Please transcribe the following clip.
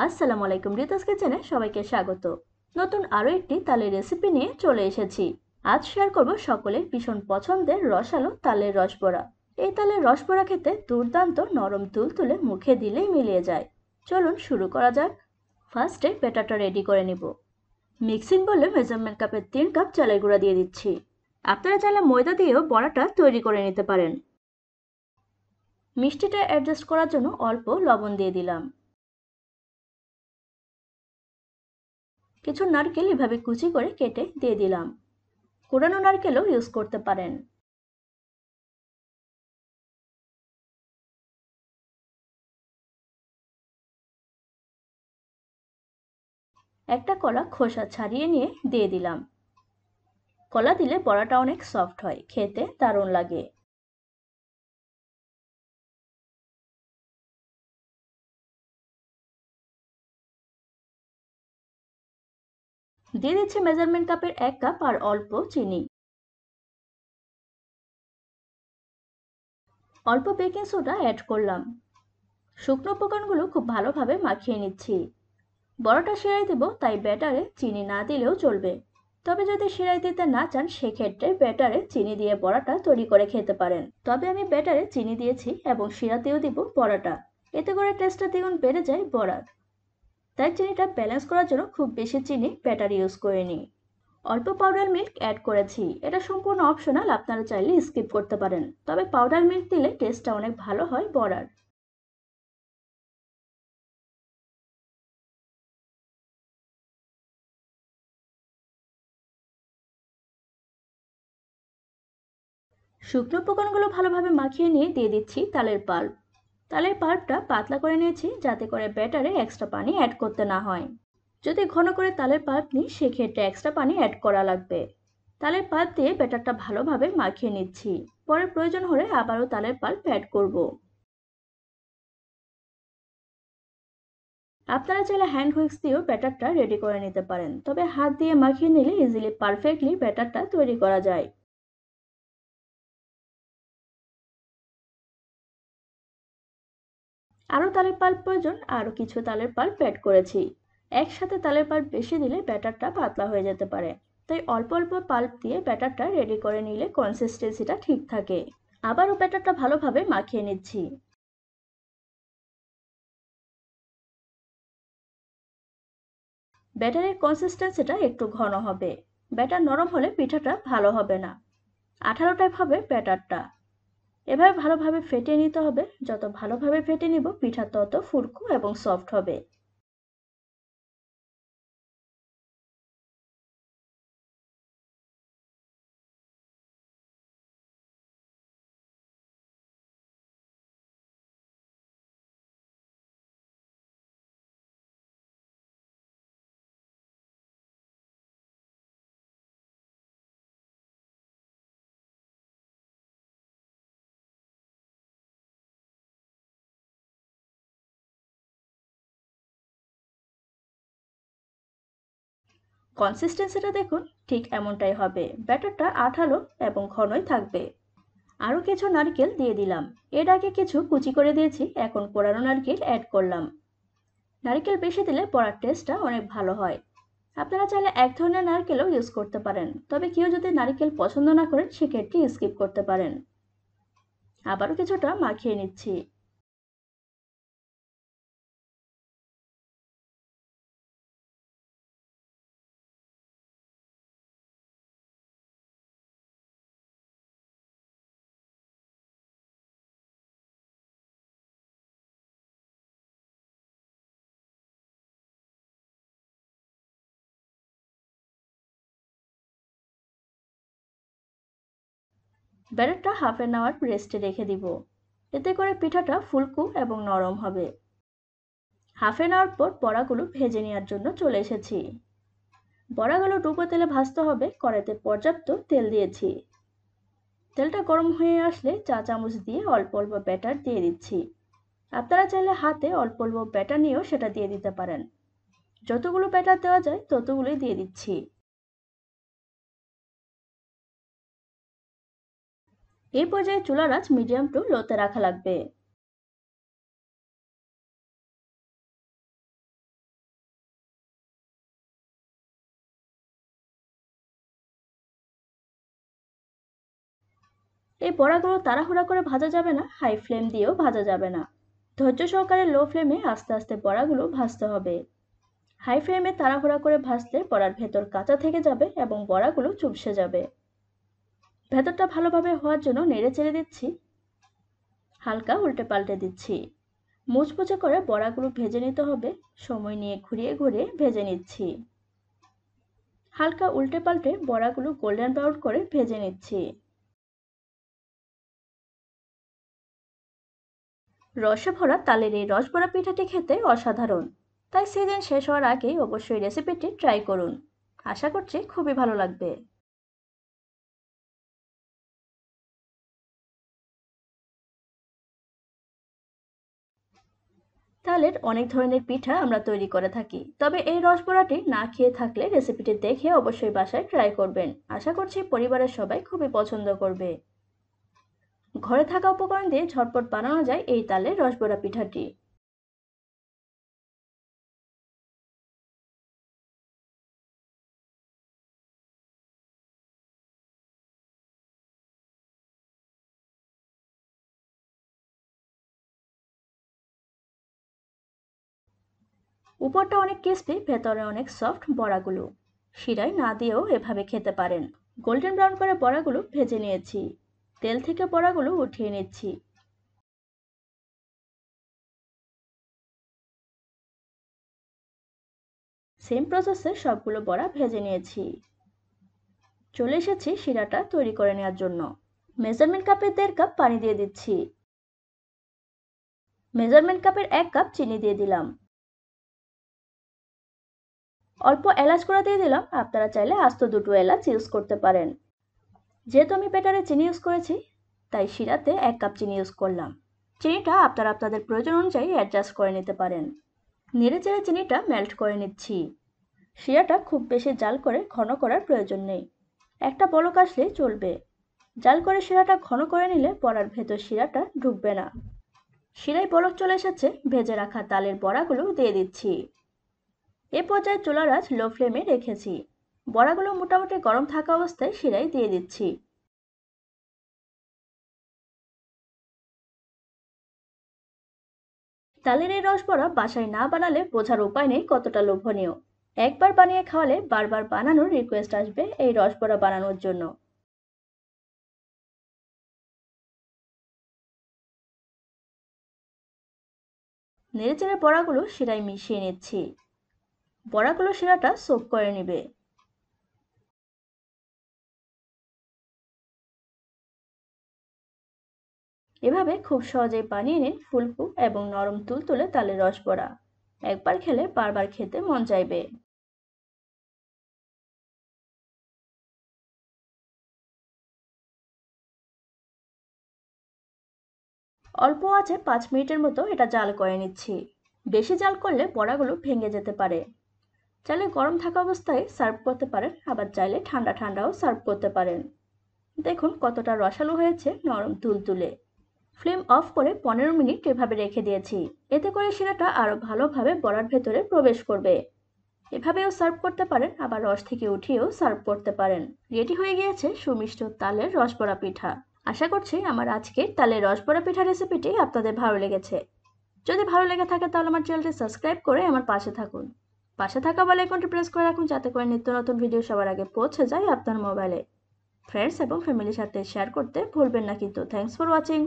আসসালামু আলাইকুম, রিতাস কিচেনে সবাইকে স্বাগত। নতুন আরও একটি তালের রেসিপি নিয়ে চলে এসেছি। আজ শেয়ার করব সকলের ভীষণ পছন্দের রসালো তালের রসবড়া। এই তালের রসবড়া খেতে দুর্দান্ত নরম তুলতুলে, মুখে দিলেই মিলিয়ে যায়। চলুন শুরু করা যাক। ফার্স্টে ব্যাটারটা রেডি করে নিব। মিক্সিং বলে মেজারমেন্ট কাপে 3 কাপ চালের গুঁড়া দিয়ে দিচ্ছি। আপনারা চাইলে ময়দা দিয়েও বড়াটা তৈরি করে নিতে পারেন। মিষ্টিটা অ্যাডজাস্ট করার জন্য অল্প লবণ দিয়ে দিলাম। কিছু নারকেল এভাবে কুচি করে কেটে দিয়ে দিলাম। কোরানো নারকেলও ইউজ করতে পারেন। একটা কলা খোসা ছাড়িয়ে নিয়ে দিয়ে দিলাম। কলা দিলে বড়াটা অনেক সফট হয়, খেতে দারুণ লাগে। দিয়ে দিচ্ছি মেজারমেন্ট কাপের 1 কাপ আর অল্প চিনি। অল্প বেকিং সোডা অ্যাড করলাম। শুকনো উপকরণগুলো খুব ভালোভাবে মাখিয়ে নিচ্ছি। বড়াটা সেরাই দেব, তাই ব্যাটারে চিনি না দিলেও চলবে। তবে যদি সেরাই দিতে না চান, সেক্ষেত্রে ব্যাটারে চিনি দিয়ে বড়াটা তৈরি করে খেতে পারেন। তবে আমি ব্যাটারে চিনি দিয়েছি এবং শিরাতেও দিব বড়াটা। এতে করে টেস্টটা দ্বিগুণ বেড়ে যায় বড়ার। তাই চিনিটা ব্যালেন্স করার জন্য খুব বেশি চিনি ব্যাটার ইউজ করিনি। অল্প পাউডার মিল্ক অ্যাড করেছি। এটা সম্পূর্ণ অপশনাল, আপনারা চাইলে স্কিপ করতে পারেন। তবে পাউডার মিল্ক দিলে টেস্টটা অনেক ভালো হয় বড়ার। শুকনো উপকরণগুলো ভালোভাবে মাখিয়ে নিয়ে দিয়ে দিচ্ছি তালের পাল্প। তালের পাল্পটা পাতলা করে নিয়েছি, যাতে করে ব্যাটারে এক্সট্রা পানি অ্যাড করতে না হয়। যদি ঘন করে তালের পাল্প নিই, সেক্ষেত্রে এক্সট্রা পানি অ্যাড করা লাগবে। তালের পাল্প দিয়ে ব্যাটারটা ভালোভাবে মাখিয়ে নিচ্ছি। পরে প্রয়োজন হলে আবারও তালের পাল্প অ্যাড করব। আপনারা চাইলে হ্যান্ড হুইক্স দিয়েও ব্যাটারটা রেডি করে নিতে পারেন, তবে হাত দিয়ে মাখিয়ে নিলে ইজিলি পারফেক্টলি ব্যাটারটা তৈরি করা যায়। আরও তালের পাল্প প্রয়োজন, আরও কিছু তালের পাল্প অ্যাড করেছি। একসাথে তালের পাল্প বেশি দিলে ব্যাটারটা পাতলা হয়ে যেতে পারে। তাই অল্প অল্প পাল্প দিয়ে ব্যাটারটা রেডি করে নিলে কনসিস্টেন্সিটা ঠিক থাকে। আবারও ব্যাটারটা ভালোভাবে মাখিয়ে নিচ্ছি। ব্যাটারের কনসিস্টেন্সিটা একটু ঘন হবে। ব্যাটার নরম হলে পিঠাটা ভালো হবে না। আঠালো টাইপ হবে ব্যাটারটা। এভাবে ভালোভাবে ফেটিয়ে নিতে হবে। যত ভালোভাবে ফেটে নিব, পিঠা তত ফুরকু এবং সফট হবে। কনসিস্টেন্সিটা দেখুন, ঠিক এমনটাই হবে। ব্যাটারটা আঠালো এবং ঘনই থাকবে। আরও কিছু নারকেল দিয়ে দিলাম। এর আগে কিছু কুচি করে দিয়েছি, এখন কোরানো নারকেল অ্যাড করলাম। নারকেল বেশি দিলে পড়ার টেস্টটা অনেক ভালো হয়। আপনারা চাইলে এক ধরনের নারকেলও ইউজ করতে পারেন, তবে কেউ যদি নারকেল পছন্দ না করেন, সেক্ষেত্রে স্কিপ করতে পারেন। আবারও কিছুটা মাখিয়ে নিচ্ছি। ব্যাটারটা হাফ অ্যান আওয়ার রেস্টে রেখে দিব। এতে করে পিঠাটা ফুলকো এবং নরম হবে। হাফ অ্যান আওয়ার পর বড়াগুলো ভেজে নেওয়ার জন্য চলে এসেছি। বড়াগুলো ডুবো তেলে ভাজতে হবে। কড়াইতে পর্যাপ্ত তেল দিয়েছি। তেলটা গরম হয়ে আসলে চা চামচ দিয়ে অল্প অল্প ব্যাটার দিয়ে দিচ্ছি। আপনারা চাইলে হাতে অল্প অল্প ব্যাটার নিয়েও সেটা দিয়ে দিতে পারেন। যতগুলো ব্যাটার দেওয়া যায় ততগুলোই দিয়ে দিচ্ছি। এই পর্যায়ে চুলার আঁচ মিডিয়াম টু লোতে রাখা লাগবে। এই বড়াগুলো তাড়াহুড়া করে ভাজা যাবে না, হাই ফ্লেম দিয়েও ভাজা যাবে না। ধৈর্য সহকারে লো ফ্লেমে আস্তে আস্তে বড়াগুলো ভাজতে হবে। হাই ফ্লেমে তাড়াহুড়া করে ভাজলে বড়ার ভেতর কাঁচা থেকে যাবে এবং বড়াগুলো চুপসে যাবে। ভেতরটা ভালোভাবে হওয়ার জন্য নেড়ে চেড়ে দিচ্ছি, হালকা উল্টে পাল্টে দিচ্ছি। মুচমুচে করে বড়াগুলো ভেজে নিতে হবে, সময় নিয়ে ঘুরিয়ে ঘুরিয়ে ভেজে নিচ্ছি। হালকা উল্টে পাল্টে বড়াগুলো গোল্ডেন ব্রাউন করে ভেজে নিচ্ছি। রসে ভরা তালের এই রসবড়া পিঠাটি খেতে অসাধারণ, তাই সিজন শেষ হওয়ার আগেই অবশ্যই রেসিপিটি ট্রাই করুন। আশা করছি খুবই ভালো লাগবে। তালের অনেক ধরনের পিঠা আমরা তৈরি করে থাকি, তবে এই রসবড়াটি না খেয়ে থাকলে রেসিপিটি দেখে অবশ্যই বাসায় ট্রাই করবেন। আশা করছি পরিবারের সবাই খুবই পছন্দ করবে। ঘরে থাকা উপকরণ দিয়ে ঝটপট বানানো যায় এই তালের রসবড়া পিঠাটি। উপরটা অনেক ক্রিস্পি, ভেতরে অনেক সফট বড়াগুলো। শিরায় না দিয়েও এভাবে খেতে পারেন। গোল্ডেন ব্রাউন করে বড়াগুলো ভেজে নিয়েছি, তেল থেকে বড়াগুলো উঠিয়ে নিচ্ছি। সেম প্রসেসে সবগুলো বড়া ভেজে নিয়েছি। চলে এসেছি শিরাটা তৈরি করে নেওয়ার জন্য। মেজারমেন্ট কাপে 1.5 কাপ পানি দিয়ে দিচ্ছি। মেজারমেন্ট কাপের 1 কাপ চিনি দিয়ে দিলাম। অল্প এলাচ গুঁড়া দিয়ে দিলাম, আপনারা চাইলে আস্ত দুটো এলাচ ইউজ করতে পারেন। যেহেতু আমি ব্যাটারে চিনি ইউজ করেছি, তাই শিরাতে 1 কাপ চিনি ইউজ করলাম। চিনিটা আপনারা আপনাদের প্রয়োজন অনুযায়ী অ্যাডজাস্ট করে নিতে পারেন। নেড়ে চেড়ে চিনিটা মেল্ট করে নিচ্ছি। শিরাটা খুব বেশি জাল করে ঘন করার প্রয়োজন নেই, একটা বলক আসলেই চলবে। জাল করে শিরাটা ঘন করে নিলে বড়ার ভেতর শিরাটা ঢুকবে না। শিরায় বলক চলে এসেছে, ভেজে রাখা তালের বড়াগুলো দিয়ে দিচ্ছি। এ পর্যায়ে চুলার আঁচ লো ফ্লেমে রেখেছি। বড়াগুলো মোটামুটি গরম থাকা অবস্থায় শিরায় দিয়ে দিচ্ছি। তালের এই রসবড়া বাসায় না বানালে বোঝার উপায় নেই কতটা লোভনীয়। একবার বানিয়ে খাওয়ালে বারবার বানানোর রিকোয়েস্ট আসবে এই রসবড়া বানানোর জন্য। নেড়েচেড়ে বড়াগুলো শিরায় মিশিয়ে নিচ্ছি। বড়াগুলো শিরাটা সোক করে নেবে। এভাবে খুব সহজেই বানিয়ে নিন ফুলকো এবং নরম তুলতুলে তালের রসবড়া। একবার খেলে বারবার খেতে মন চাইবে। অল্প আঁচে 5 মিনিটের মতো এটা জাল করে নিচ্ছি। বেশি জাল করলে বড়াগুলো ভেঙে যেতে পারে। চাইলে গরম থাকা অবস্থায় সার্ভ করতে পারেন, আবার চাইলে ঠান্ডা ঠান্ডাও সার্ভ করতে পারেন। দেখুন কতটা রসালো হয়েছে, নরম তুলতুলে। ফ্লেম অফ করে 15 মিনিট এভাবে রেখে দিয়েছি। এতে করে শিরাটা আরো ভালোভাবে বড়ার ভেতরে প্রবেশ করবে। এভাবেও সার্ভ করতে পারেন, আবার রস থেকে উঠিয়েও সার্ভ করতে পারেন। রেডি হয়ে গিয়েছে সুমিষ্ট তালের রসবড়া পিঠা। আশা করছি আমার আজকের তালের রসবড়া পিঠা রেসিপিটি আপনাদের ভালো লেগেছে। যদি ভালো লেগে থাকে তাহলে আমার চ্যানেলটি সাবস্ক্রাইব করে আমার পাশে থাকুন। পাশে থাকা বেল আইকনটি প্রেস করে রাখুন, যাতে করে নিত্য নতুন ভিডিও সবার আগে পৌঁছে যায় আপনার মোবাইলে। ফ্রেন্ডস এবং ফ্যামিলির সাথে শেয়ার করতে ভুলবেন না কিন্তু। Thanks for watching.